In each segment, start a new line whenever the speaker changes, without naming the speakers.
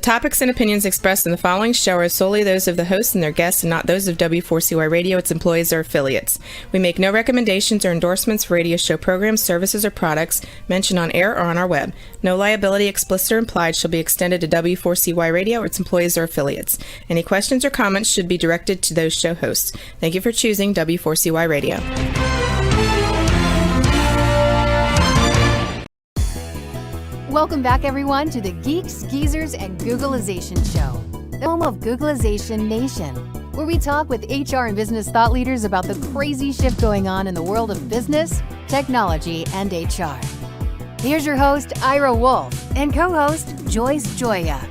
topics and opinions expressed in the following show are solely those of the hosts and their guests and not those of W4CY Radio, its employees, or affiliates. We make no recommendations or endorsements for radio show programs, services, or products mentioned on air or on our web. No liability, explicit or implied, shall be extended to W4CY Radio or its employees or affiliates. Any questions or comments should be directed to those show hosts. Thank you for choosing W4CY Radio.
Welcome back, everyone, to the Geeks, Geezers, and Googlization Show, the home of Googlization Nation, where we talk with HR and business thought leaders about the crazy shift going on in the world of business, technology, and HR. Here's your host, Ira Wolf, and co-host, Joyce Joya.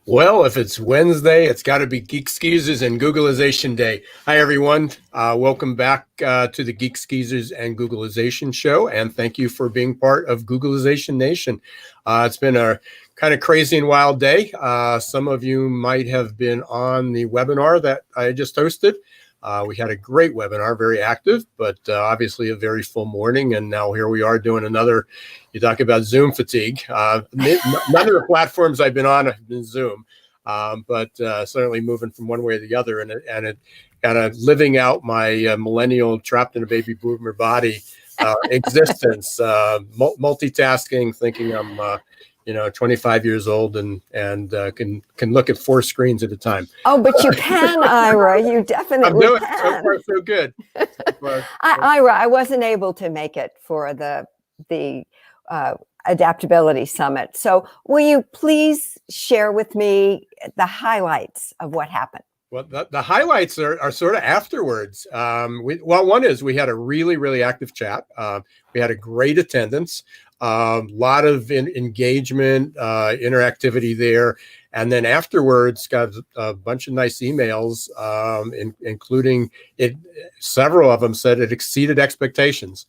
Well, if it's Wednesday, it's got to be Geeks, Geezers, and Googlization Day. Hi, everyone. Welcome back to the Geeks, Geezers, and Googlization Show, and thank you for being part of Googlization Nation. It's been a kind of crazy and wild day. Some of you might have been on the webinar that I just hosted. We had a great webinar, very active, but obviously a very full morning. And now here we are doing another. You talk about Zoom fatigue. None of the platforms I've been on have been Zoom, but certainly moving from one way to the other, and it kind of living out my millennial trapped in a baby boomer body existence, multitasking, thinking I'm 25 years old and can look at 4 screens at a time.
Oh, but you can, Ira. You definitely
I'm doing
can.
So far, so good.
Ira, I wasn't able to make it for the Adaptability Summit. So will you please share with me the highlights of what happened?
Well, the highlights are sort of afterwards. One is we had a really, really active chat. We had a great attendance. Lot of engagement, interactivity there. And then afterwards got a bunch of nice emails, including several of them said it exceeded expectations.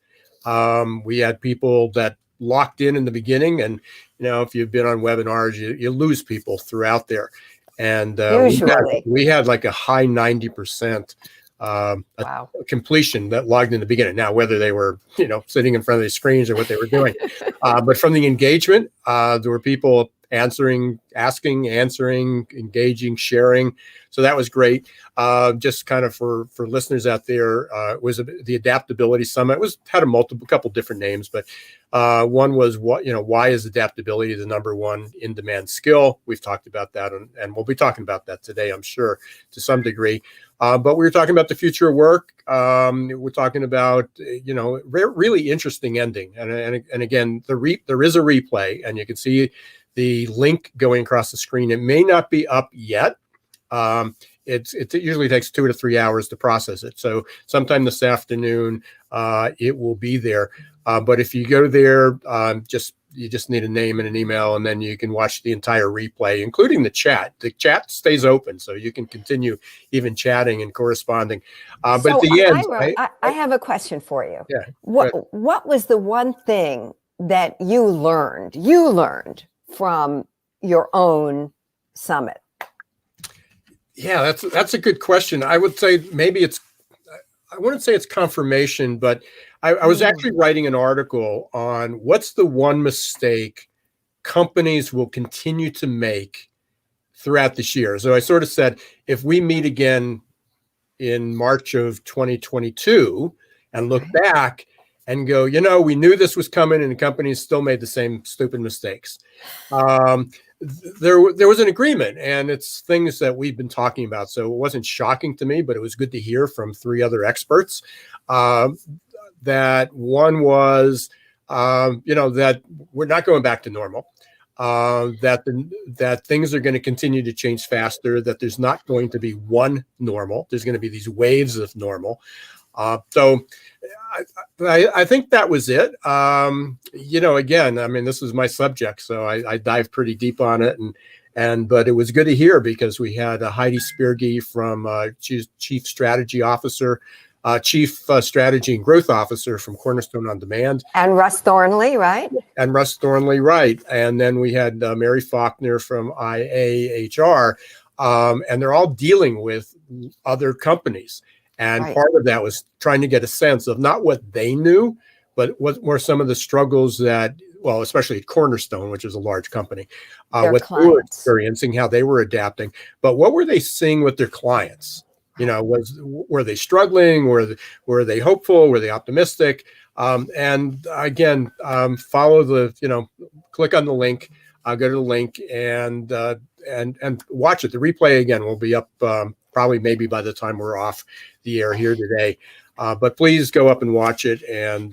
We had people that locked in the beginning, and if you've been on webinars, you lose people throughout there. And we had like a high 90% completion that logged in the beginning. Now, whether they were, sitting in front of the screens or what they were doing, but from the engagement, there were people answering, asking, answering, engaging, sharing. So that was great. Just kind of for listeners out there, was the Adaptability Summit. Had a couple different names, but one was why is adaptability the number one in-demand skill? We've talked about that, and we'll be talking about that today, I'm sure, to some degree. But we were talking about the future of work. We're talking about really interesting ending, and again, there is a replay, and you can see the link going across the screen. It may not be up yet. It usually takes 2 to 3 hours to process it. So sometime this afternoon, it will be there. But if you go there, you just need a name and an email, and then you can watch the entire replay, including the chat. The chat stays open, so you can continue even chatting and corresponding. But at the end,
I have a question for you.
Yeah.
What was the one thing that you learned from your own summit?
Yeah, that's a good question. I would say I wouldn't say it's confirmation, but I was actually writing an article on what's the one mistake companies will continue to make throughout this year. So I sort of said, if we meet again in March of 2022 and look back and go, we knew this was coming and the companies still made the same stupid mistakes. There was an agreement, and it's things that we've been talking about. So it wasn't shocking to me, but it was good to hear from 3 other experts. That one was, that we're not going back to normal. That things are going to continue to change faster. That there's not going to be one normal. There's going to be these waves of normal. So I think that was it. Again, I mean, this is my subject, so I dived pretty deep on it, but it was good to hear because we had Heidi Spierge from Chief Strategy Officer, Chief Strategy and Growth Officer from Cornerstone On Demand.
And Russ Thornley, right?
And then we had Mary Faulkner from IAHR, and they're all dealing with other companies. And
Right.
part of that was trying to get a sense of not what they knew, but what were some of the struggles that, well, especially at Cornerstone, which is a large company,
Their
what they were
clients.
experiencing, how they were adapting, but what were they seeing with their clients? Were they struggling? Were they hopeful? Were they optimistic? And again, follow click on the link, go to the link and watch it. The replay again will be up probably maybe by the time we're off the air here today. But please go up and watch it and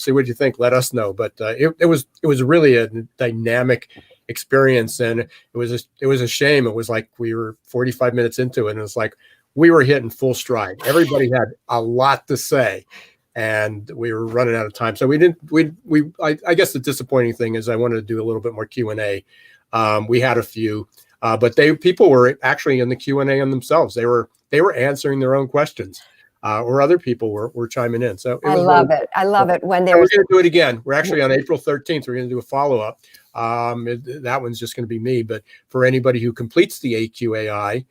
see what you think. Let us know. But it was really a dynamic experience, and it was a shame. It was like we were 45 minutes into it, and it's like we were hitting full stride. Everybody had a lot to say, and we were running out of time. So I guess the disappointing thing is I wanted to do a little bit more Q&A. We had a few, but people were actually in the Q&A on themselves. They were answering their own questions, or other people were chiming in. So
I love it. I love it when
we're
there's.
going to do it again. We're actually on April 13th. We're going to do a follow-up. That one's just going to be me. But for anybody who completes the AQAI,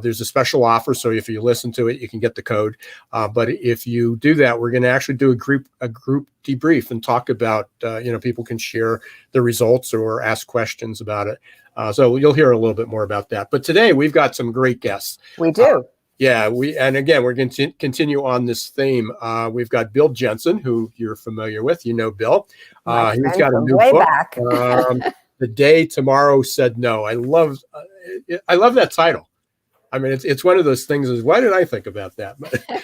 there's a special offer. So if you listen to it, you can get the code. But if you do that, we're going to actually do a group debrief and talk about, people can share the results or ask questions about it. So you'll hear a little bit more about that. But today we've got some great guests.
We do.
And again, we're going to continue on this theme. We've got Bill Jensen, who you're familiar with. You know Bill. He's got a new
way
book.
Back.
The Day Tomorrow Said No. I love that title. I mean, it's one of those things. Is why did I think about that?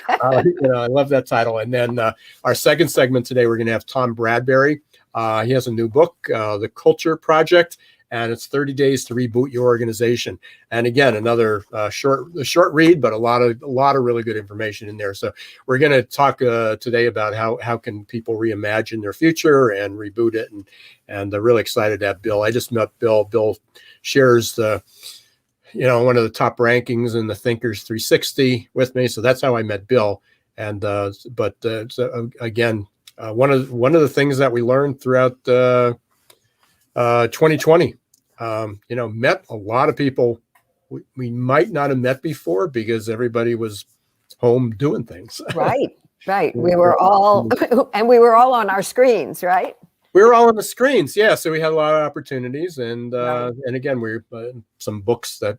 I love that title. And then our second segment today, we're going to have Tom Bradbury. He has a new book, The Culture Project, and it's 30 days to reboot your organization. And again, another short read, but a lot of really good information in there. So we're going to talk today about how can people reimagine their future and reboot it. And really excited to have Bill. I just met Bill. Bill shares one of the top rankings in the Thinkers 360 with me. So that's how I met Bill. And again, one of the things that we learned throughout 2020. Met a lot of people we might not have met before because everybody was home doing things.
Right. We were all on our screens, right?
We were all on the screens, yeah. So we had a lot of opportunities, and
Right.
and again, we some books that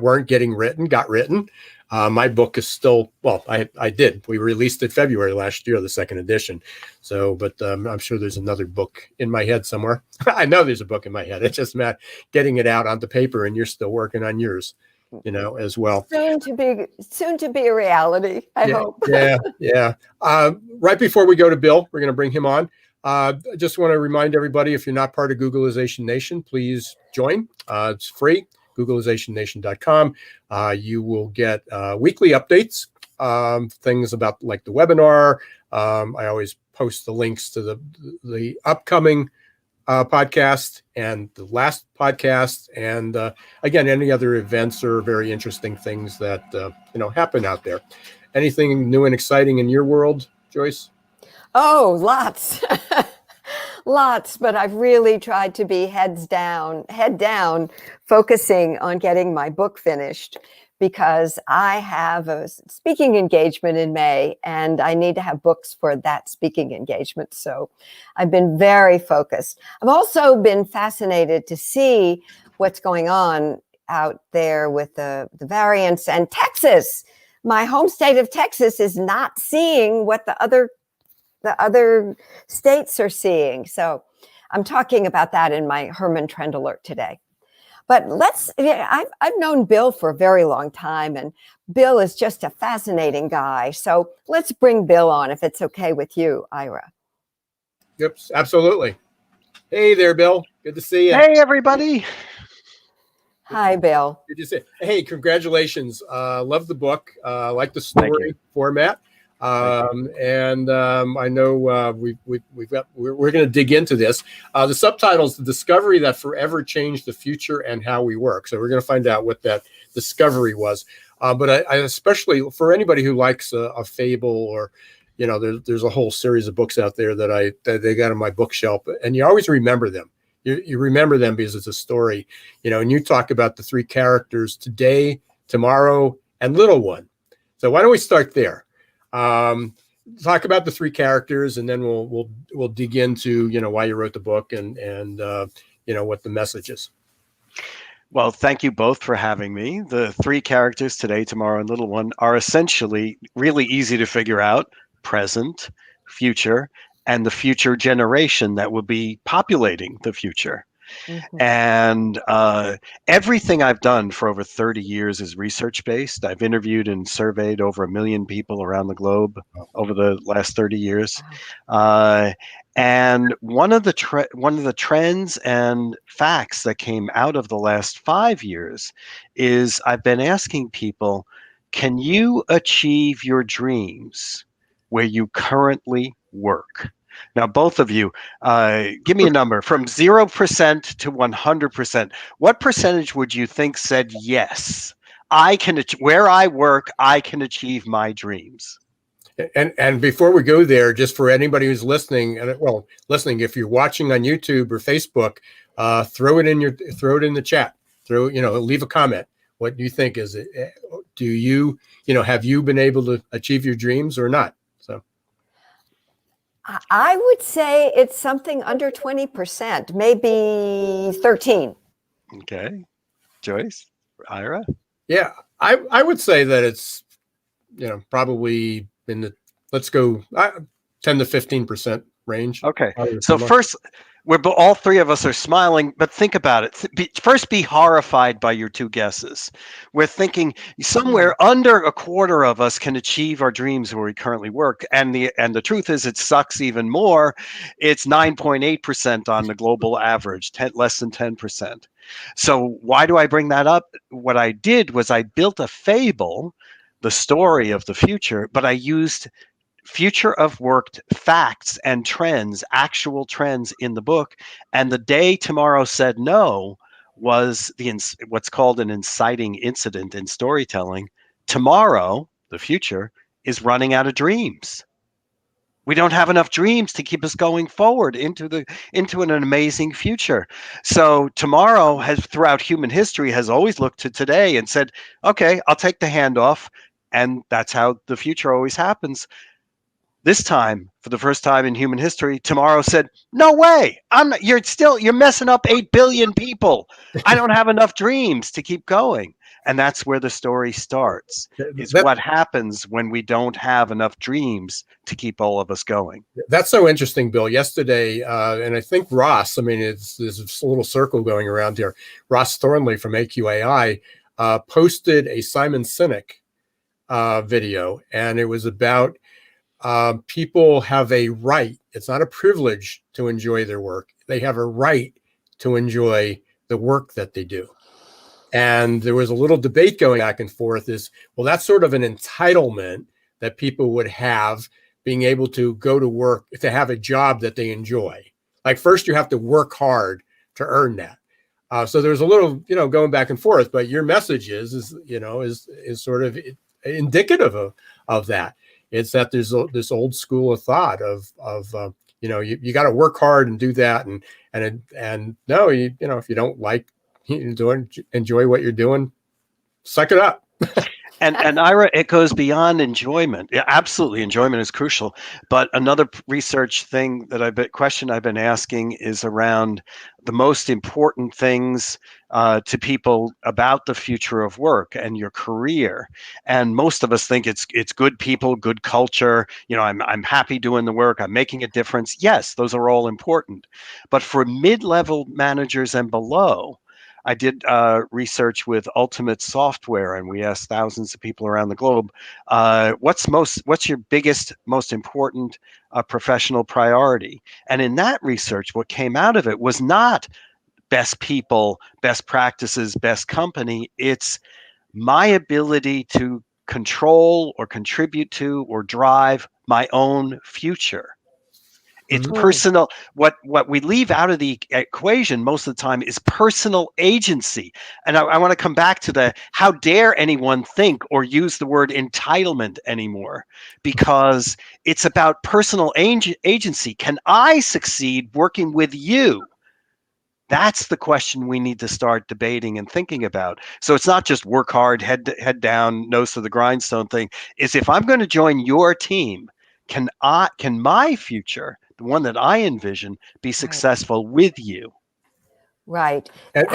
weren't getting written got written. My book is still, I did. We released it February last year, the second edition. So, but I'm sure there's another book in my head somewhere. I know there's a book in my head. It's just Matt getting it out onto paper, and you're still working on yours, as well.
Soon to be a reality. I hope.
Yeah. Right before we go to Bill, we're going to bring him on. I just want to remind everybody, if you're not part of Googlization Nation, please join. It's free, Googlizationnation.com. You will get weekly updates, things about like the webinar. I always post the links to the upcoming podcast and the last podcast. And again, any other events or very interesting things that happen out there. Anything new and exciting in your world, Joyce?
Oh, lots. Lots, but I've really tried to be head down, focusing on getting my book finished because I have a speaking engagement in May and I need to have books for that speaking engagement. So I've been very focused. I've also been fascinated to see what's going on out there with the variants, and Texas, my home state of Texas, is not seeing what the other states are seeing. So I'm talking about that in my Herman Trend Alert today. But I've known Bill for a very long time, and Bill is just a fascinating guy. So let's bring Bill on, if it's okay with you, Ira.
Yep, absolutely. Hey there, Bill. Good to see you.
Hey, everybody.
Hi, Bill.
Good to see you. Hey, congratulations. Love the book. Like the story format. I know we're going to dig into this. The subtitle is The Discovery That Forever Changed the Future and How We Work. So we're going to find out what that discovery was. But I especially, for anybody who likes a fable, or, there's a whole series of books out there that they got on my bookshelf, and you always remember them. You remember them because it's a story, and you talk about the three characters: today, tomorrow, and little one. So why don't we start there? Talk about the three characters, and then we'll dig into why you wrote the book and what the message is.
Well, thank you both for having me. The three characters, today, tomorrow, and little one, are essentially really easy to figure out: present, future, and the future generation that will be populating the future.
Mhm.
And everything I've done for over 30 years is research-based. I've interviewed and surveyed over 1 million people around the globe over the last 30 years. And one of the trends and facts that came out of the last 5 years is I've been asking people, can you achieve your dreams where you currently work? Now, both of you, give me a number from 0% to 100%. What percentage would you think said yes? Where I work, I can achieve my dreams.
And before we go there, just for anybody who's listening, if you're watching on YouTube or Facebook, throw it in the chat. Leave a comment. What do you think? Is it? Do you have you been able to achieve your dreams or not? So
I would say it's something under 20%, maybe 13.
Okay, Joyce, Ira.
Yeah, I would say that it's probably in the, let's go 10 to 15% range.
Okay, so first, all three of us are smiling, but think about it. First, be horrified by your two guesses. We're thinking somewhere under a quarter of us can achieve our dreams where we currently work, and the truth is, it sucks even more. It's 9.8% on the global average, less than 10%. So why do I bring that up? What I did was I built a fable, the story of the future, but I used future of work facts and trends, actual trends in the book. And the day tomorrow said no was what's called an inciting incident in storytelling. Tomorrow, the future, is running out of dreams. We don't have enough dreams to keep us going forward into an amazing future. So tomorrow throughout human history has always looked to today and said, okay, I'll take the handoff. And that's how the future always happens. This time, for the first time in human history, tomorrow said, no way, you're messing up 8 billion people. I don't have enough dreams to keep going. And that's where the story starts, is what happens when we don't have enough dreams to keep all of us going.
That's so interesting, Bill. Yesterday, and I think Ross, there's a little circle going around here. Ross Thornley from AQAI posted a Simon Sinek video, and it was about people have a right. It's not a privilege to enjoy their work. They have a right to enjoy the work that they do. And there was a little debate going back and forth that's sort of an entitlement that people would have, being able to go to work, to have a job that they enjoy. Like, first you have to work hard to earn that. So there's a little, going back and forth, but your message is sort of indicative of that. It's that there's this old school of thought of you got to work hard and do that, and no, if you don't like enjoy what you're doing, suck it up.
And Ira, it goes beyond enjoyment. Yeah, absolutely, enjoyment is crucial. But another research question I've been asking is around the most important things to people about the future of work and your career. And most of us think it's good people, good culture. I'm happy doing the work. I'm making a difference. Yes, those are all important. But for mid-level managers and below, I did research with Ultimate Software, and we asked thousands of people around the globe, what's your biggest, most important professional priority? And in that research, what came out of it was not best people, best practices, best company. It's my ability to control or contribute to or drive my own future. It's personal. What we leave out of the equation most of the time is personal agency. And I want to come back to how dare anyone think or use the word entitlement anymore, because it's about personal agency. Can I succeed working with you? That's the question we need to start debating and thinking about. So it's not just work hard, head down, nose to the grindstone thing. Is if I'm going to join your team, can my future, the one that I envision, be successful with you?
Right.
And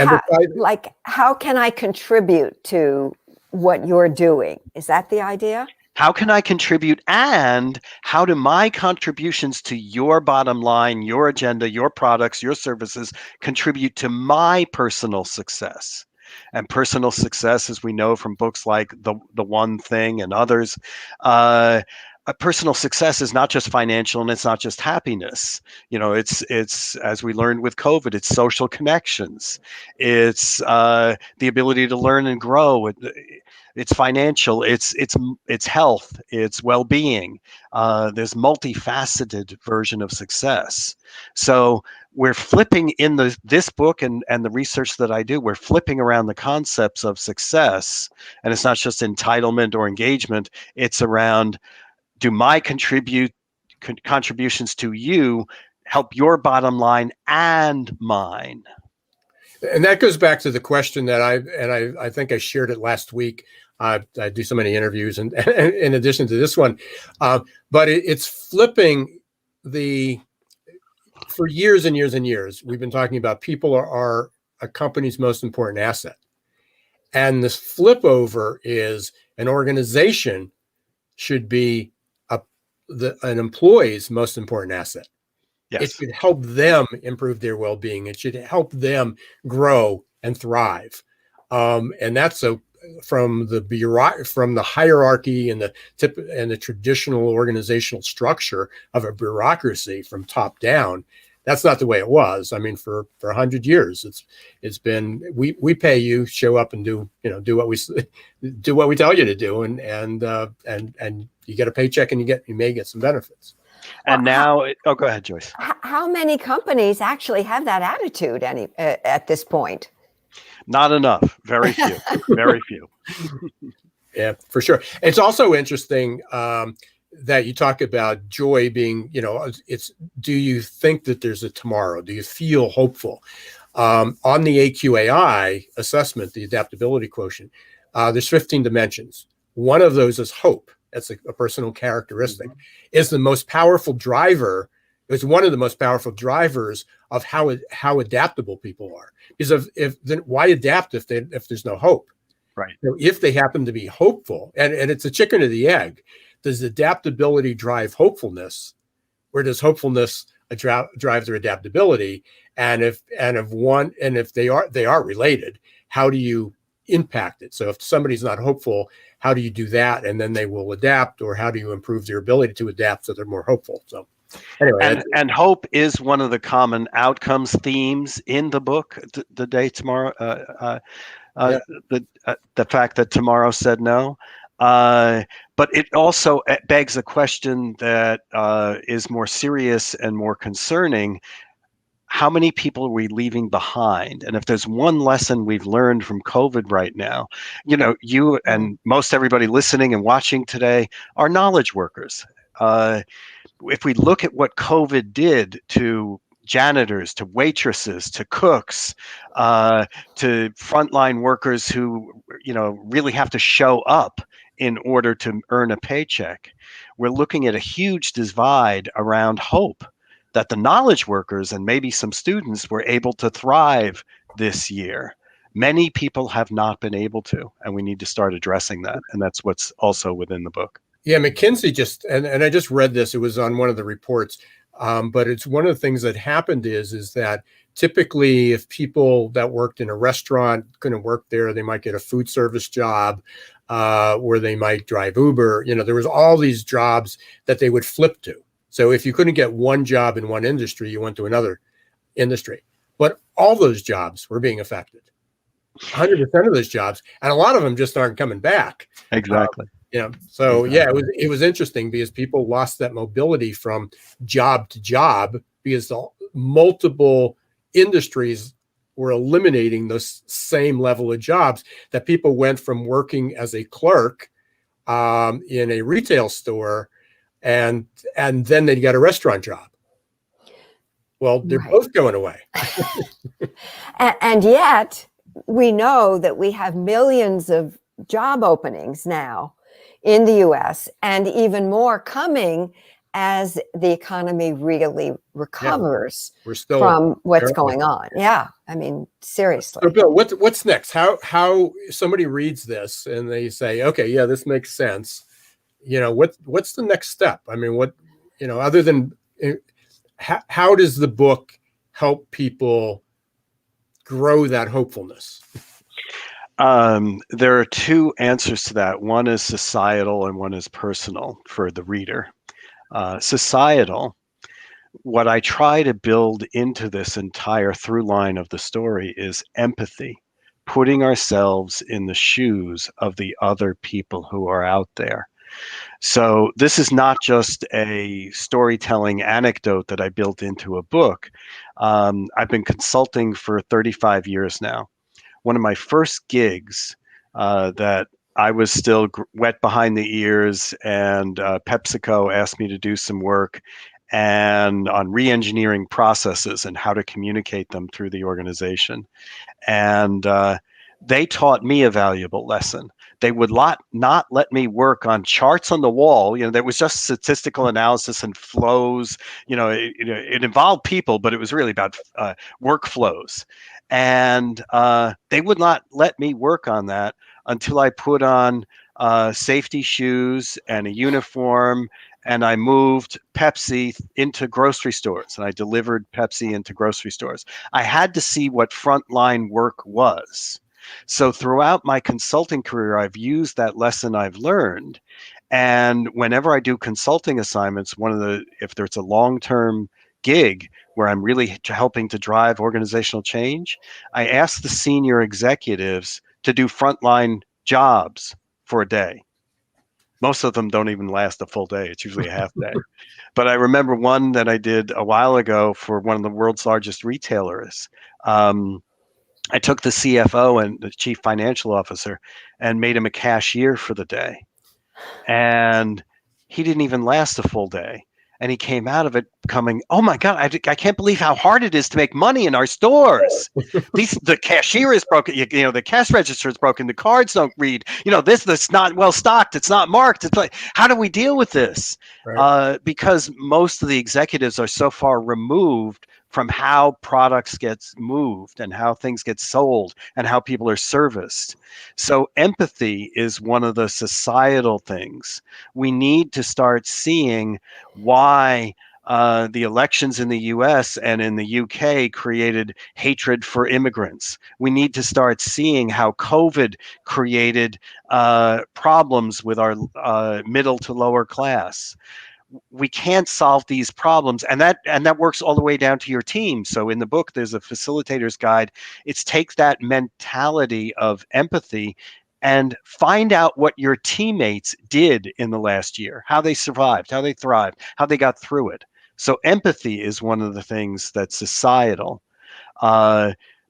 How can I contribute to what you're doing? Is that the idea?
How can I contribute, and how do my contributions to your bottom line, your agenda, your products, your services contribute to my personal success? And personal success, as we know from books like The One Thing and others, a personal success is not just financial, and it's not just happiness. It's as we learned with COVID, it's social connections, it's the ability to learn and grow. It's financial, it's health, it's well-being. There's multifaceted version of success. So we're flipping in this book and the research that I do, we're flipping around the concepts of success. And it's not just entitlement or engagement, it's around, do my contributions to you help your bottom line and mine?
And that goes back to the question that I think I shared it last week. I do so many interviews, and in addition to this one, but it's flipping for years and years and years. We've been talking about people are a company's most important asset, and this flip over is an organization should be an employee's most important asset.
Yes.
It should help them improve their well-being. It should help them grow and thrive. And that's from the hierarchy and the traditional organizational structure of a bureaucracy from top down. That's not the way it was. I mean, for 100 years, it's been we pay you, show up and do what we tell you to do, and you get a paycheck and you may get some benefits.
And now, go ahead, Joyce.
How many companies actually have that attitude at this point?
Not enough. Very few. Very few.
Yeah, for sure. It's also interesting that you talk about joy being, it's, do you think that there's a tomorrow? Do you feel hopeful? On the AQAI assessment, the adaptability quotient, there's 15 dimensions. One of those is hope. That's a personal characteristic. Mm-hmm. It's the most powerful driver. It's one of the most powerful drivers of how adaptable people are. Because then why adapt if there's no hope?
Right.
So if they happen to be hopeful, and it's a chicken or the egg, does adaptability drive hopefulness, or does hopefulness drive their adaptability? And if they are related, how do you impact it? So if somebody's not hopeful, how do you do that? And then they will adapt, or how do you improve their ability to adapt so they're more hopeful? So anyway,
and hope is one of the common outcomes themes in the book. The day tomorrow, the fact that tomorrow said no, but it also begs a question that is more serious and more concerning. How many people are we leaving behind? And if there's one lesson we've learned from COVID right now, you and most everybody listening and watching today are knowledge workers. If we look at what COVID did to janitors, to waitresses, to cooks, to frontline workers who, really have to show up in order to earn a paycheck, we're looking at a huge divide around hope that the knowledge workers and maybe some students were able to thrive this year. Many people have not been able to, and we need to start addressing that. And that's what's also within the book.
Yeah, McKinsey and I just read this, it was on one of the reports, but it's one of the things that happened is that typically if people that worked in a restaurant couldn't work there, they might get a food service job, or they might drive Uber. There was all these jobs that they would flip to. So if you couldn't get one job in one industry, you went to another industry. But all those jobs were being affected. 100% of those jobs, and a lot of them just aren't coming back.
Exactly.
So yeah, it was interesting because people lost that mobility from job to job because the multiple industries were eliminating those same level of jobs, that people went from working as a clerk in a retail store and then they got a restaurant job. Well, they're
Right.
both going away.
And yet, we know that we have millions of job openings now in the US, and even more coming as the economy really recovers
We're still
from what's
apparently.
going on. Yeah, I mean,
So,
seriously.
Bill, what's next? How somebody reads this and they say, okay, yeah, this makes sense. What's the next step? I mean, other than how does the book help people grow that hopefulness?
There are two answers to that. One is societal and one is personal for the reader. Societal, what I try to build into this entire through line of the story is empathy, putting ourselves in the shoes of the other people who are out there. So this is not just a storytelling anecdote that I built into a book. I've been consulting for 35 years now. One of my first gigs that I was still wet behind the ears, and PepsiCo asked me to do some work and on re-engineering processes and how to communicate them through the organization. And they taught me a valuable lesson. They would not let me work on charts on the wall. There was just statistical analysis and flows. It involved people, but it was really about workflows. And they would not let me work on that until I put on safety shoes and a uniform, and I moved Pepsi into grocery stores, and I delivered Pepsi into grocery stores. I had to see what frontline work was. So throughout my consulting career, I've used that lesson I've learned. And whenever I do consulting assignments, if there's a long-term gig where I'm really helping to drive organizational change, I ask the senior executives to do frontline jobs for a day. Most of them don't even last a full day. It's usually a half day. But I remember one that I did a while ago for one of the world's largest retailers. I took the CFO and the chief financial officer and made him a cashier for the day. And he didn't even last a full day. And he came out of it coming, oh my God, I can't believe how hard it is to make money in our stores. The cashier is broken, the cash register is broken, the cards don't read, this not well stocked, it's not marked. It's like, how do we deal with this?
Right.
Because most of the executives are so far removed from how products gets moved and how things get sold and how people are serviced. So empathy is one of the societal things. We need to start seeing why the elections in the US and in the UK created hatred for immigrants. We need to start seeing how COVID created problems with our middle to lower class. We can't solve these problems, and that works all the way down to your team. So in the book, there's a facilitator's guide. It's take that mentality of empathy and find out what your teammates did in the last year, how they survived, how they thrived, how they got through it. So empathy is one of the things that's societal.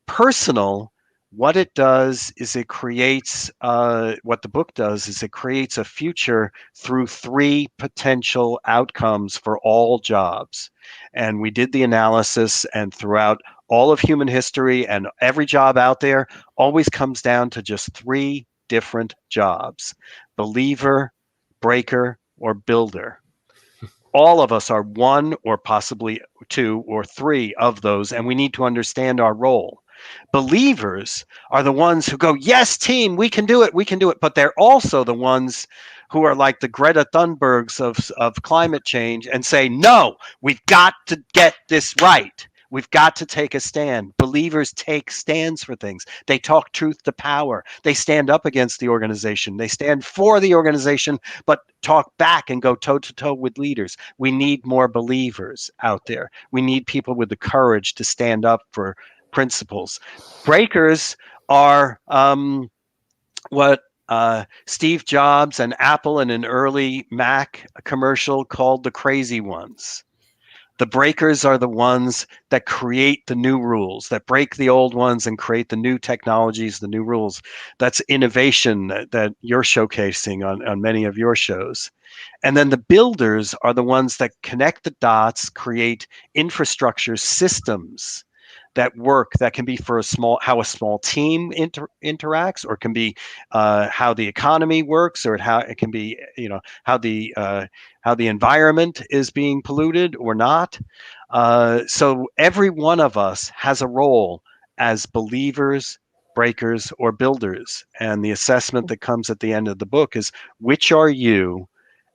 Personal, what it does is it creates, what the book does is it creates a future through 3 potential outcomes for all jobs. And we did the analysis, and throughout all of human history and every job out there always comes down to just 3 different jobs: believer, breaker, or builder. All of us are 1 or possibly 2 or 3 of those, and we need to understand our role. Believers are the ones who go, yes, team, we can do it, but they're also the ones who are like the Greta Thunbergs of climate change and say, no, we've got to get this right. We've got to take a stand. Believers take stands for things. They talk truth to power. They stand up against the organization. They stand for the organization, but talk back and go toe to toe with leaders. We need more believers out there. We need people with the courage to stand up for principles. Breakers are what Steve Jobs and Apple in an early Mac commercial called the crazy ones. The breakers are the ones that create the new rules, that break the old ones and create the new technologies, the new rules. That's innovation that you're showcasing on many of your shows. And then the builders are the ones that connect the dots, create infrastructure systems that work, that can be for how a small team interacts, or can be how the economy works, or how it can be, how the environment is being polluted or not. So every one of us has a role as believers, breakers, or builders. And the assessment that comes at the end of the book is, which are you,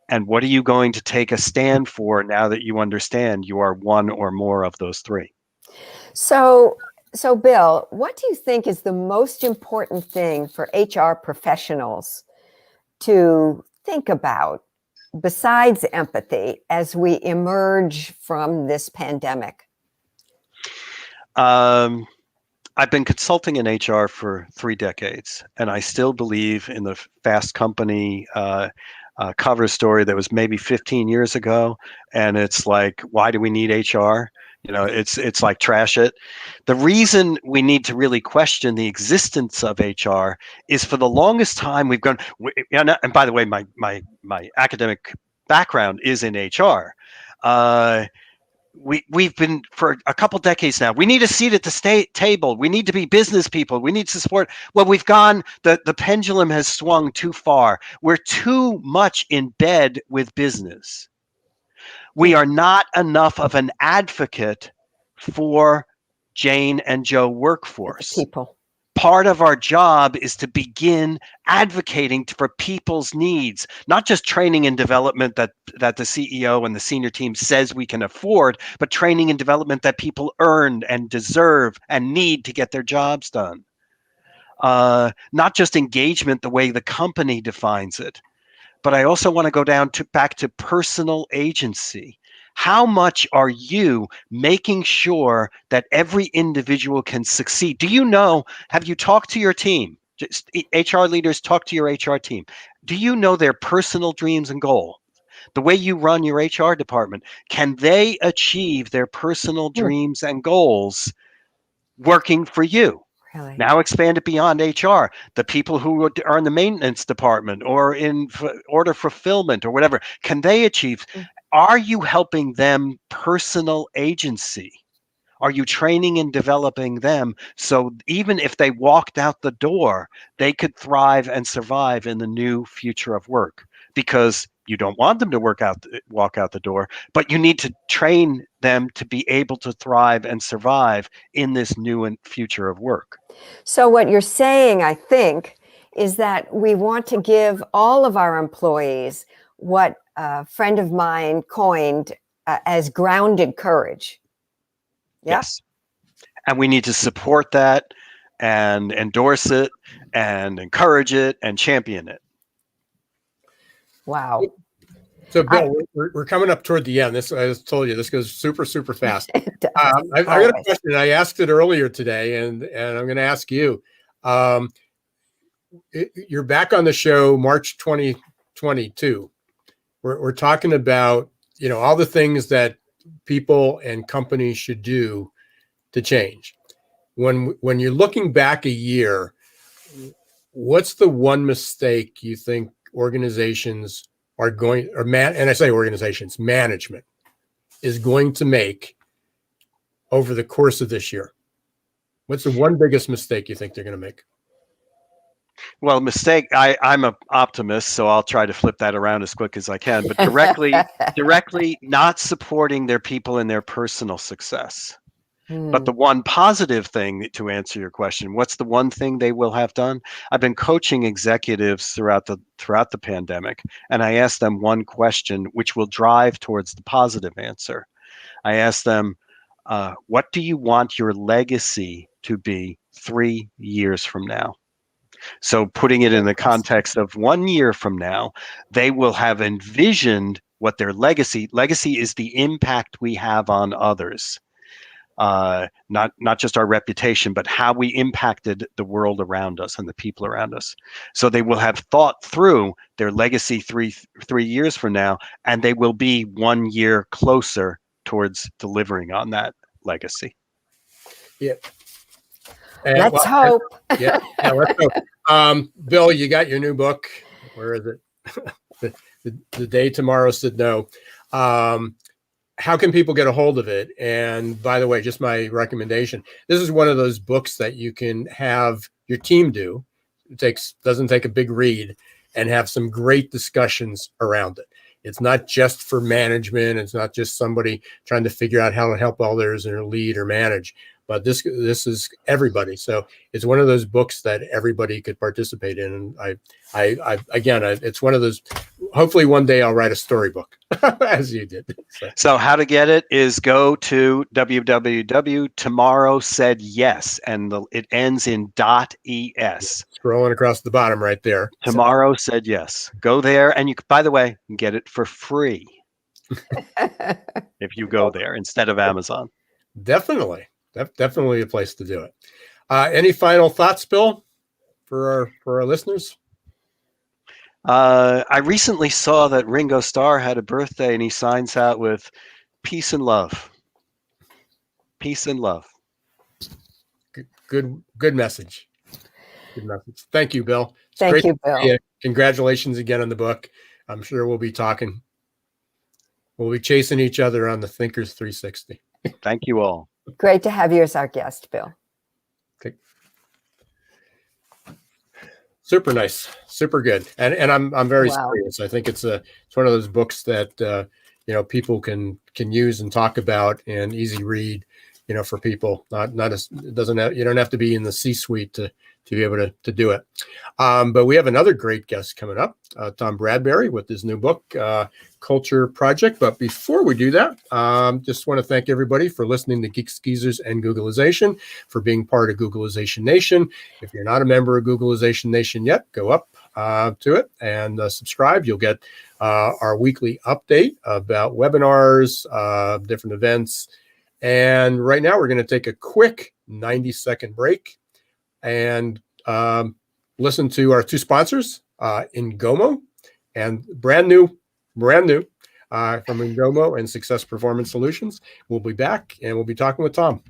and what are you going to take a stand for now that you understand you are one or more of those three?
So, Bill, what do you think is the most important thing for HR professionals to think about besides empathy as we emerge from this pandemic?
I've been consulting in HR for 3 decades, and I still believe in the Fast Company cover story that was maybe 15 years ago, and it's like, why do we need HR? It's like, trash it. The reason we need to really question the existence of HR is, for the longest time we've gone, and by the way, my academic background is in HR. We've been, for a couple decades now, we need a seat at the table. We need to be business people. We need to support. Well, we've gone, the pendulum has swung too far. We're too much in bed with business. We are not enough of an advocate for Jane and Joe workforce.
People.
Part of our job is to begin advocating for people's needs, not just training and development that the CEO and the senior team says we can afford, but training and development that people earn and deserve and need to get their jobs done. Not just engagement the way the company defines it, but I also want to go back to personal agency. How much are you making sure that every individual can succeed? Do you know, have you talked to your team? Just HR leaders, talk to your HR team. Do you know their personal dreams and goals? The way you run your HR department, can they achieve their personal dreams and goals working for you?
Really?
Now expand it beyond HR. The people who are in the maintenance department or in order fulfillment or whatever, can they achieve? Are you helping them personal agency? Are you training and developing them so even if they walked out the door, they could thrive and survive in the new future of work? Because you don't want them to walk out the door, but you need to train them to be able to thrive and survive in this new and future of work.
So what you're saying, I think, is that we want to give all of our employees what a friend of mine coined as grounded courage. Yep.
Yes. And we need to support that and endorse it and encourage it and champion it.
Wow.
So, Bill, we're coming up toward the end. This, I just told you, this goes super, super fast.
It does.
I got a question. I asked it earlier today, and I'm going to ask you. You're back on the show March 2022. We're talking about, all the things that people and companies should do to change. When you're looking back a year, what's the one mistake you think organizations are going, and I say organizations, management is going to make over the course of this year? What's the one biggest mistake you think they're going to make?
Well, mistake, I'm an optimist, so I'll try to flip that around as quick as I can, but directly not supporting their people in their personal success. But the one positive thing, to answer your question, what's the one thing they will have done? I've been coaching executives throughout the pandemic, and I asked them one question, which will drive towards the positive answer. I asked them, what do you want your legacy to be 3 years from now? So putting it in the context of 1 year from now, they will have envisioned what their legacy is, the impact we have on others. Not just our reputation, but how we impacted the world around us and the people around us. So they will have thought through their legacy three years from now, and they will be 1 year closer towards delivering on that legacy.
Yeah.
Let's hope.
Yeah, let's hope. Bill, you got your new book. Where is it? the day tomorrow said no. How can people get a hold of it? And by the way, just my recommendation, this is one of those books that you can have your team do. Doesn't take a big read, and have some great discussions around it. It's not just for management. It's not just somebody trying to figure out how to help others or lead or manage, but this is everybody. So it's one of those books that everybody could participate in. And it's one of those, hopefully one day I'll write a storybook as you did.
So how to get it is go to www.tomorrowsaidyes, and it ends in .es.
Scrolling across the bottom right there.
Tomorrow Said Yes. Go there, and by the way, you can get it for free if you go there instead of Amazon.
Definitely a place to do it. Any final thoughts, Bill, for our listeners?
I recently saw that Ringo Starr had a birthday, and he signs out with peace and love. Peace and love.
Good message. Good message. Thank you, Bill.
Thank you, Bill.
Congratulations again on the book. I'm sure we'll be talking. We'll be chasing each other on the Thinkers 360.
Thank you all.
Great to have you as our guest, Bill.
Okay. Super nice, super good, and I'm very serious. I think it's one of those books that people can use and talk about, and easy read, for people. You don't have to be in the C-suite to be able to do it. But we have another great guest coming up, Tom Bradbury, with his new book, Culture Project. But before we do that, just want to thank everybody for listening to Geeks, Geezers, and Googlization, for being part of Googlization Nation. If you're not a member of Googlization Nation yet, go up to it and subscribe. You'll get our weekly update about webinars, different events. And right now, we're going to take a quick 90-second break and listen to our two sponsors, Ngomo, and brand new from Ngomo and Success Performance Solutions. We'll be back, and we'll be talking with Tom.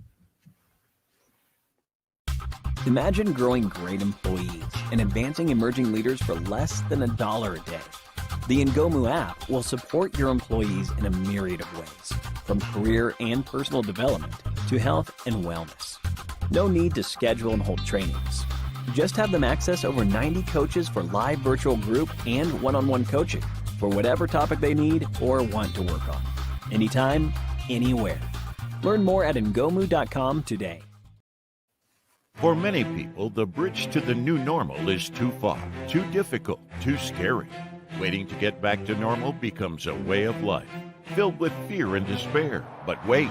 Imagine growing great employees and advancing emerging leaders for less than $1 a day. The Ngomu app will support your employees in a myriad of ways, from career and personal development to health and wellness. No need to schedule and hold trainings. Just have them access over 90 coaches for live virtual group and one-on-one coaching for whatever topic they need or want to work on. Anytime, anywhere. Learn more at ngomu.com today.
For many people, the bridge to the new normal is too far, too difficult, too scary. Waiting to get back to normal becomes a way of life, filled with fear and despair. But wait,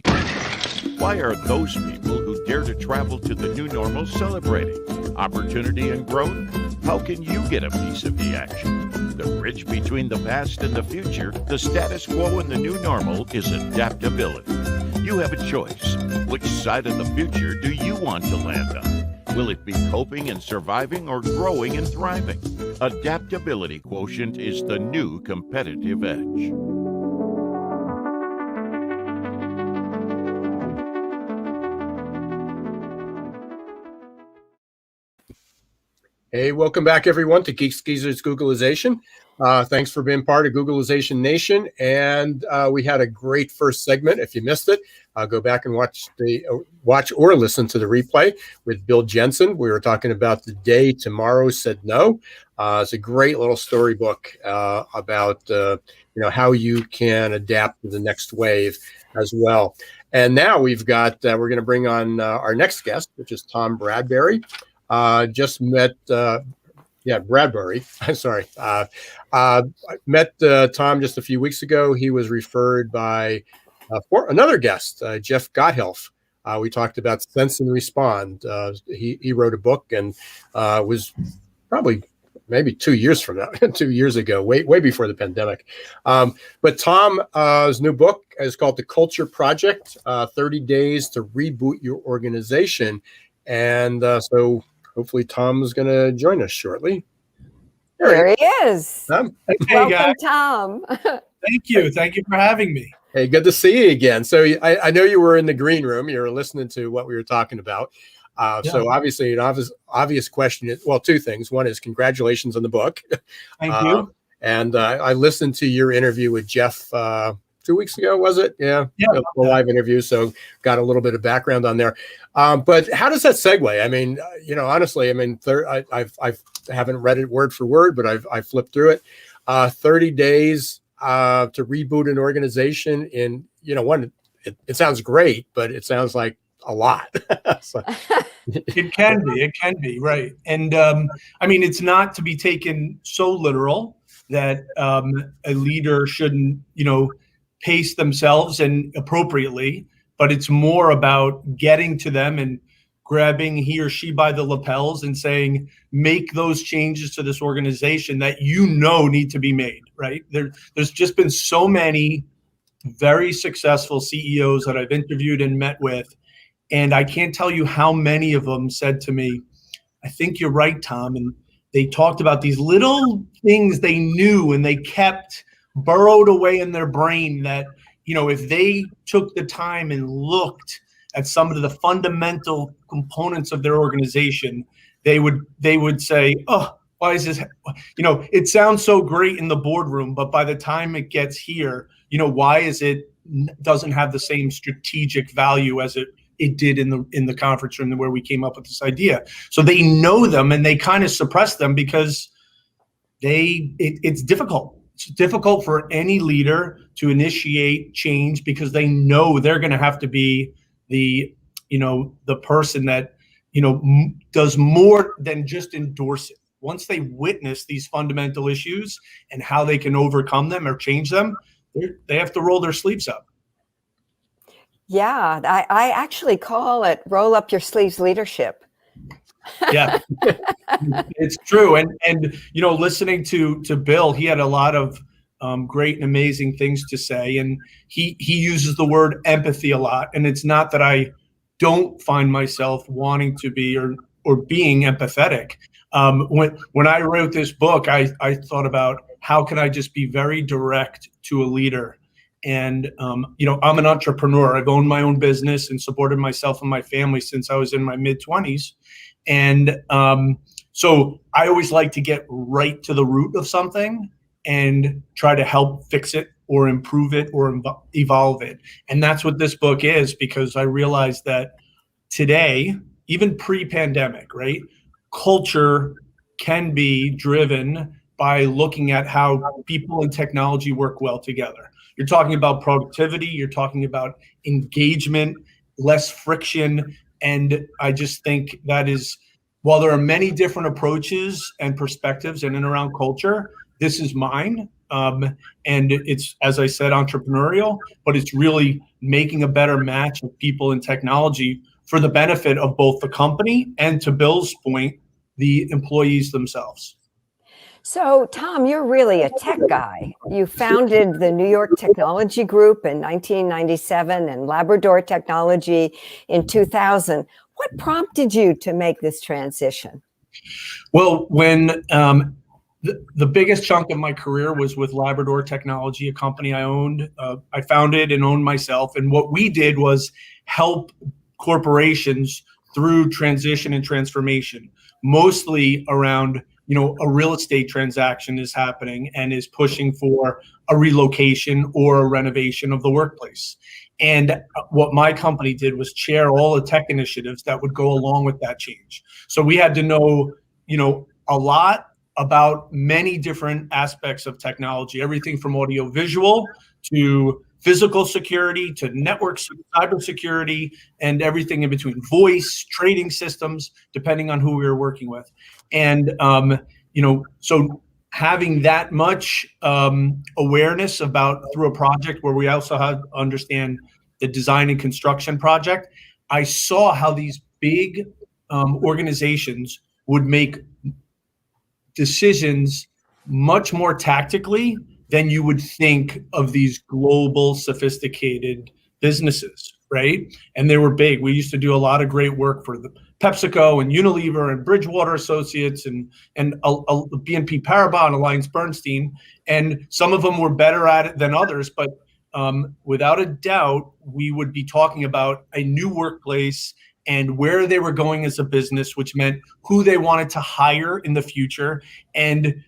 why are those people who dare to travel to the new normal celebrating? Opportunity and growth? How can you get a piece of the action? The bridge between the past and the future, the status quo and the new normal, is adaptability. You have a choice. Which side of the future do you want to land on? Will it be coping and surviving or growing and thriving? Adaptability quotient is the new competitive edge.
Hey, welcome back, everyone, to Geeks, Geezers, Googlization. Thanks for being part of Googlization Nation. And we had a great first segment. If you missed it, go back and watch or listen to the replay with Bill Jensen. We were talking about the day tomorrow said no. It's a great little storybook about how you can adapt to the next wave as well. And now we're going to bring on our next guest, which is Tom Bradbury. Just met Bradbury. I'm sorry. Met Tom just a few weeks ago. He was referred by for another guest, Jeff Gotthelf. We talked about Sense and Respond. He wrote a book and was probably maybe 2 years from now, 2 years ago, way before the pandemic. But Tom's new book is called The Culture Project, 30 Days to Reboot Your Organization. And so hopefully Tom's going to join us shortly.
There he is.
Tom.
Hey,
Welcome,
guys.
Tom.
Thank you. Thank you for having me.
Hey, good to see you again. So I know you were in the green room. You were listening to what we were talking about. So obviously an obvious question is, well, two things. One is congratulations on the book.
Thank you.
And I listened to your interview with Jeff 2 weeks ago, was it? Yeah, a live interview. So got a little bit of background on there. But how does that segue? I mean, honestly, I mean, I haven't read it word for word, but I've flipped through it. 30 days to reboot an organization in, it sounds great, but it sounds like a lot. So.
It can be, right. And I mean, it's not to be taken so literal that a leader shouldn't, pace themselves and appropriately, but it's more about getting to them and grabbing he or she by the lapels and saying, make those changes to this organization that need to be made, right? There's just been so many very successful CEOs that I've interviewed and met with, and I can't tell you how many of them said to me, I think you're right, Tom. And they talked about these little things they knew and they kept burrowed away in their brain that, if they took the time and looked at some of the fundamental components of their organization, they would say, oh, why is this? It sounds so great in the boardroom, but by the time it gets here, why is it doesn't have the same strategic value as it did in the conference room where we came up with this idea. So they know them and they kind of suppress them because it's difficult. It's difficult for any leader to initiate change because they know they're going to have to be the person that, does more than just endorse it. Once they witness these fundamental issues and how they can overcome them or change them, they have to roll their sleeves up.
Yeah, I actually call it roll up your sleeves leadership.
Yeah, it's true. And listening to Bill, he had a lot of great and amazing things to say. And he uses the word empathy a lot. And it's not that I don't find myself wanting to be or being empathetic. When I wrote this book, I thought about how can I just be very direct to a leader. And, I'm an entrepreneur. I've owned my own business and supported myself and my family since I was in my mid-20s. And so I always like to get right to the root of something and try to help fix it or improve it or evolve it. And that's what this book is, because I realized that today, even pre-pandemic, right, culture can be driven by looking at how people and technology work well together. You're talking about productivity, you're talking about engagement, less friction. And I just think that is, while there are many different approaches and perspectives in and around culture, this is mine. And it's, as I said, entrepreneurial, but it's really making a better match of people and technology for the benefit of both the company and, to Bill's point, the employees themselves.
So, Tom, you're really a tech guy. You founded the New York Technology Group in 1997 and Labrador Technology in 2000. What prompted you to make this transition?
Well, when the biggest chunk of my career was with Labrador Technology, a company I owned. I founded and owned myself. And what we did was help corporations through transition and transformation, mostly around a real estate transaction is happening and is pushing for a relocation or a renovation of the workplace. And what my company did was chair all the tech initiatives that would go along with that change. So we had to know, a lot about many different aspects of technology, everything from audio visual to physical security to network cybersecurity and everything in between, voice, trading systems, depending on who we were working with. And, so having that much awareness through a project where we also had to understand the design and construction project, I saw how these big organizations would make decisions much more tactically than you would think of these global, sophisticated businesses, right? And they were big. We used to do a lot of great work for the PepsiCo and Unilever and Bridgewater Associates and BNP Paribas and Alliance Bernstein. And some of them were better at it than others, but without a doubt, we would be talking about a new workplace and where they were going as a business, which meant who they wanted to hire in the future. And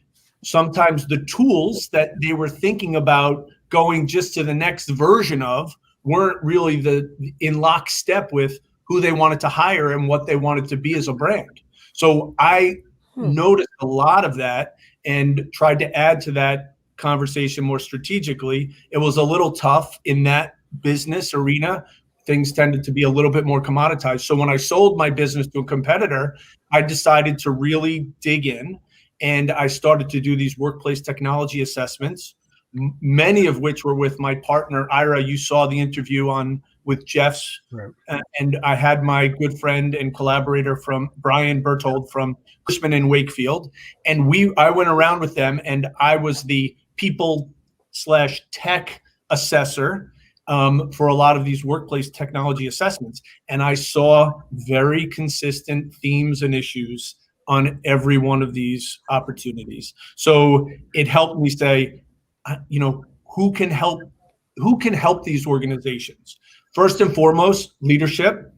sometimes the tools that they were thinking about going just to the next version of weren't really in lockstep with who they wanted to hire and what they wanted to be as a brand. So I noticed a lot of that and tried to add to that conversation more strategically. It was a little tough in that business arena. Things tended to be a little bit more commoditized. So when I sold my business to a competitor, I decided to really dig in, and I started to do these workplace technology assessments, many of which were with my partner, Ira. You saw the interview with Jeff's, right. And I had my good friend and collaborator from Brian Berthold from Cushman in Wakefield. And I went around with them, and I was the people/tech assessor for a lot of these workplace technology assessments. And I saw very consistent themes and issues on every one of these opportunities. So it helped me say, who can help these organizations? First and foremost, leadership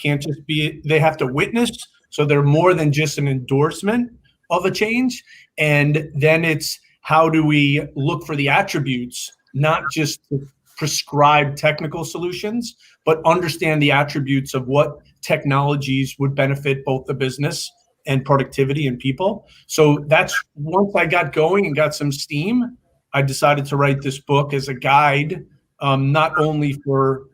can't just be, they have to witness. So they're more than just an endorsement of a change. And then it's, how do we look for the attributes, not just to prescribe technical solutions, but understand the attributes of what technologies would benefit both the business and productivity and people. So that's, once I got going and got some steam, I decided to write this book as a guide, not only for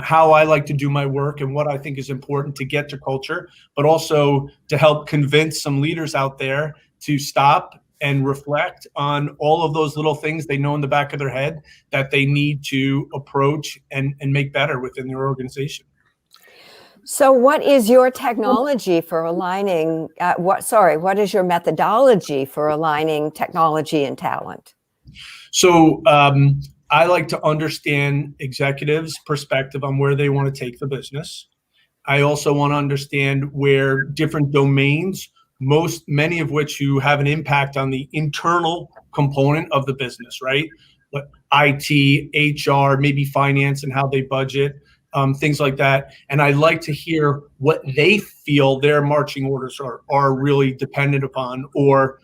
how I like to do my work and what I think is important to get to culture, but also to help convince some leaders out there to stop and reflect on all of those little things they know in the back of their head that they need to approach and make better within their organization.
So what is your technology for aligning, what is your methodology for aligning technology and talent?
So I like to understand executives' perspective on where they want to take the business. I also want to understand where different domains, many of which you have an impact on the internal component of the business, right? But IT, HR, maybe finance and how they budget, things like that. And I like to hear what they feel their marching orders are really dependent upon, or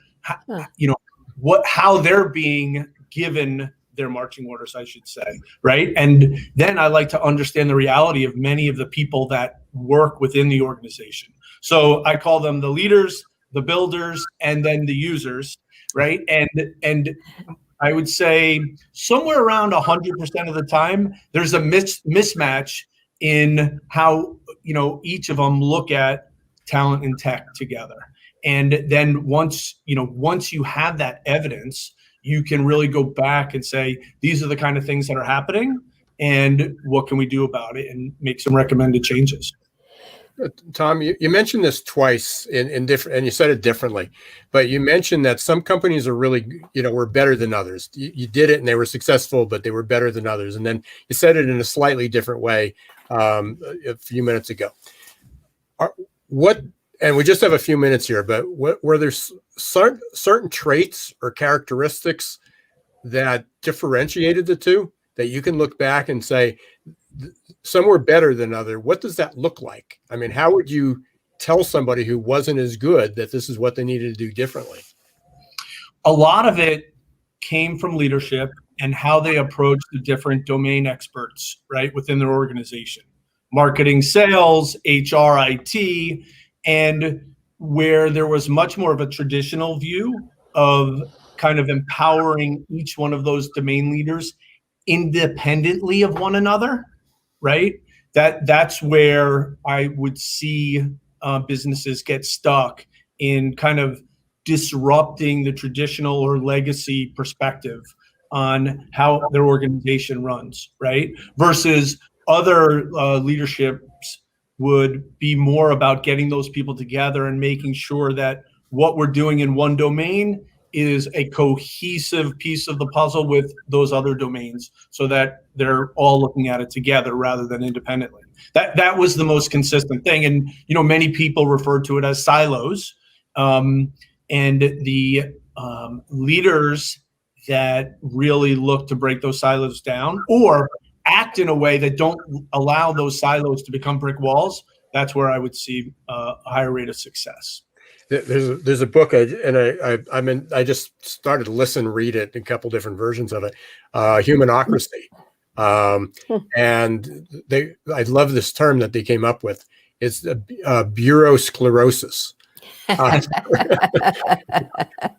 how they're being given their marching orders, I should say, right? And then I like to understand the reality of many of the people that work within the organization. So I call them the leaders, the builders, and then the users, right? And I would say somewhere around 100% of the time, there's a mismatch in how each of them look at talent and tech together. And then once you have that evidence, you can really go back and say, these are the kind of things that are happening, and what can we do about it, and make some recommended changes.
Tom, you mentioned this twice in different, and you said it differently, but you mentioned that some companies are really, were better than others. You did it and they were successful, but they were better than others. And then you said it in a slightly different way a few minutes ago. And we just have a few minutes here, but were there certain traits or characteristics that differentiated the two that you can look back and say, some were better than other? What does that look like? I mean, how would you tell somebody who wasn't as good that this is what they needed to do differently?
A lot of it came from leadership and how they approach the different domain experts, right, within their organization. Marketing, sales, HR, IT, and where there was much more of a traditional view of kind of empowering each one of those domain leaders independently of one another, right? That's where I would see businesses get stuck in kind of disrupting the traditional or legacy perspective on how their organization runs, right? Versus other leaderships would be more about getting those people together and making sure that what we're doing in one domain is a cohesive piece of the puzzle with those other domains, so that they're all looking at it together rather than independently. That was the most consistent thing. And, many people refer to it as silos. And the leaders that really look to break those silos down or act in a way that don't allow those silos to become brick walls, that's where I would see a higher rate of success.
There's a book, I just started to read it, a couple different versions of it, Humanocracy. And I love this term that they came up with. It's bureausclerosis.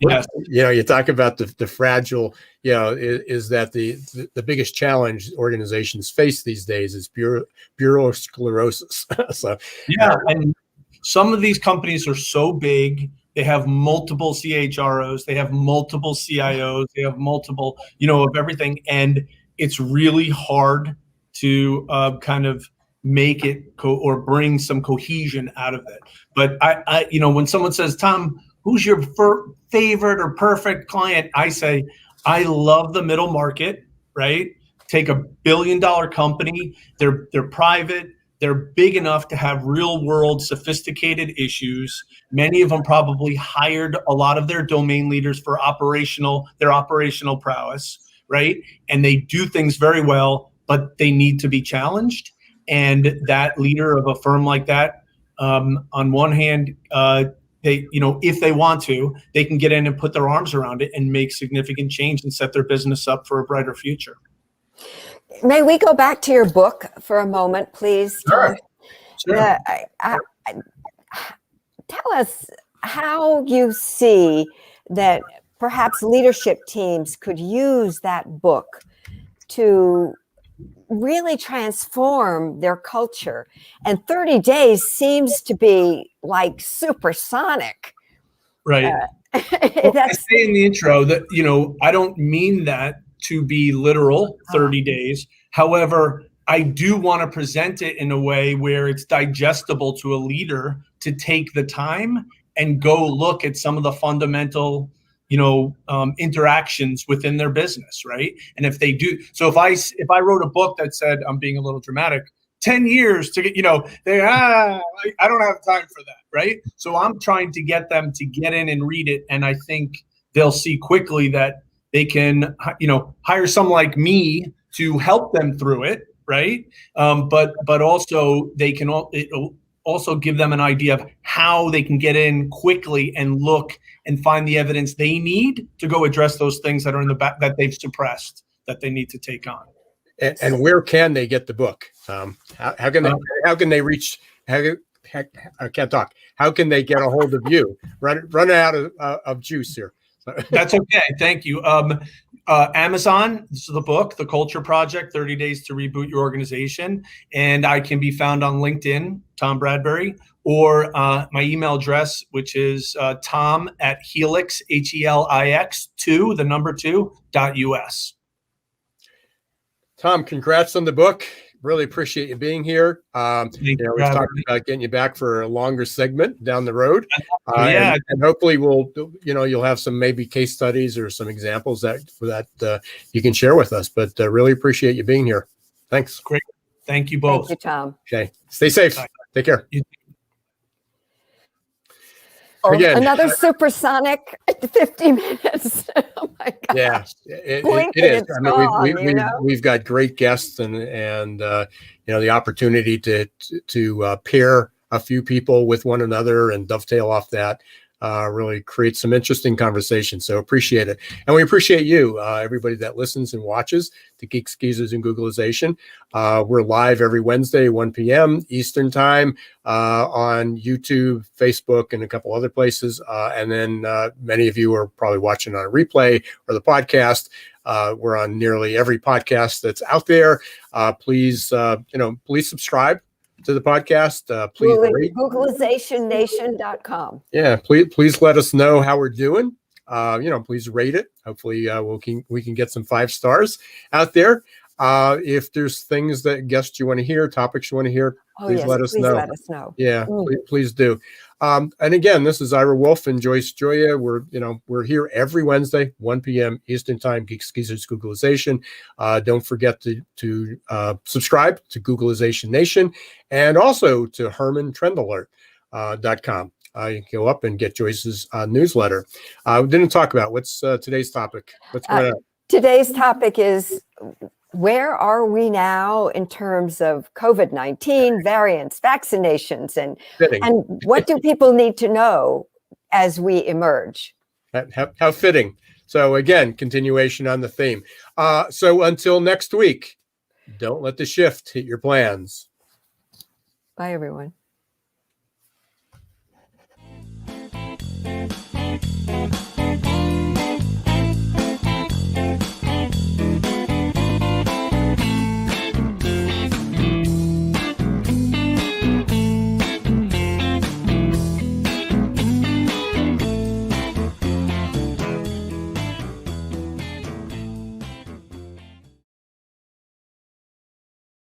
Yes.
You talk about the fragile, is that the biggest challenge organizations face these days is bureausclerosis. So
yeah, and some of these companies are so big, they have multiple CHROs, they have multiple CIOs, they have multiple, of everything, and it's really hard to kind of make it or bring some cohesion out of it. But I when someone says, Tom, who's your favorite or perfect client? I say, I love the middle market, right? Take $1 billion company. They're private. They're big enough to have real world sophisticated issues. Many of them probably hired a lot of their domain leaders for their operational prowess, right? And they do things very well, but they need to be challenged. And that leader of a firm like that, on one hand, they, if they want to, they can get in and put their arms around it and make significant change and set their business up for a brighter future.
May we go back to your book for a moment, please?
Sure.
Sure. Tell us how you see that perhaps leadership teams could use that book to really transform their culture. And 30 days seems to be like supersonic.
Right. Well, I say in the intro that, I don't mean that to be literal 30 days. However, I do want to present it in a way where it's digestible to a leader to take the time and go look at some of the fundamental interactions within their business, right? And if they do, so if I wrote a book that said, I'm being a little dramatic, 10 years to get, I don't have time for that, right? So I'm trying to get them to get in and read it, and I think they'll see quickly that they can, hire someone like me to help them through it, right? But also it'll also give them an idea of how they can get in quickly and look and find the evidence they need to go address those things that are in the back that they've suppressed that they need to take on.
And where can they get the book? How can they reach? I can't talk. How can they get a hold of you? Run out of juice here.
That's okay. Thank you. Amazon, this is the book, The Culture Project, 30 Days to Reboot Your Organization. And I can be found on LinkedIn, Tom Bradbury, or my email address, which is tom@helix, HELIX, 2.us. Tom,
congrats on the book. Really appreciate you being here. We've talked about getting you back for a longer segment down the road. And hopefully you'll have some maybe case studies or some examples that you can share with us. But really appreciate you being here. Thanks.
Great. Thank you both.
Thank you, Tom.
Okay. Stay safe.
Bye.
Take care.
Again, another supersonic 50 minutes. Oh my gosh.
Yeah, it is. I mean, we've got great guests and the opportunity to pair a few people with one another and dovetail off that really creates some interesting conversation. So appreciate it. And we appreciate you, everybody that listens and watches to Geeks, Geezers, and Googlization. We're live every Wednesday, 1 p.m. Eastern time on YouTube, Facebook, and a couple other places. And then many of you are probably watching on a replay or the podcast. We're on nearly every podcast that's out there. Please subscribe to the podcast. Please rate.
Googlizationnation.com.
Yeah, please let us know how we're doing. Please rate it. Hopefully we can get some 5 stars out there. If there's guests you want to hear, topics you want to hear, please let us know. Yeah, please do. And again, this is Ira Wolf and Joyce Joya. We're here every Wednesday, 1 p.m. Eastern Time, Geeks, Geezers, Googlization. Don't forget to subscribe to Googlization Nation and also to HermanTrendAlert.com. You can go up and get Joyce's newsletter. We didn't talk about what's today's topic. What's going on?
Today's topic is, where are we now in terms of COVID-19 variants, vaccinations, and what do people need to know as we emerge.
How fitting. So again, continuation on the theme. So until next week, don't let the shift hit your plans.
Bye, everyone.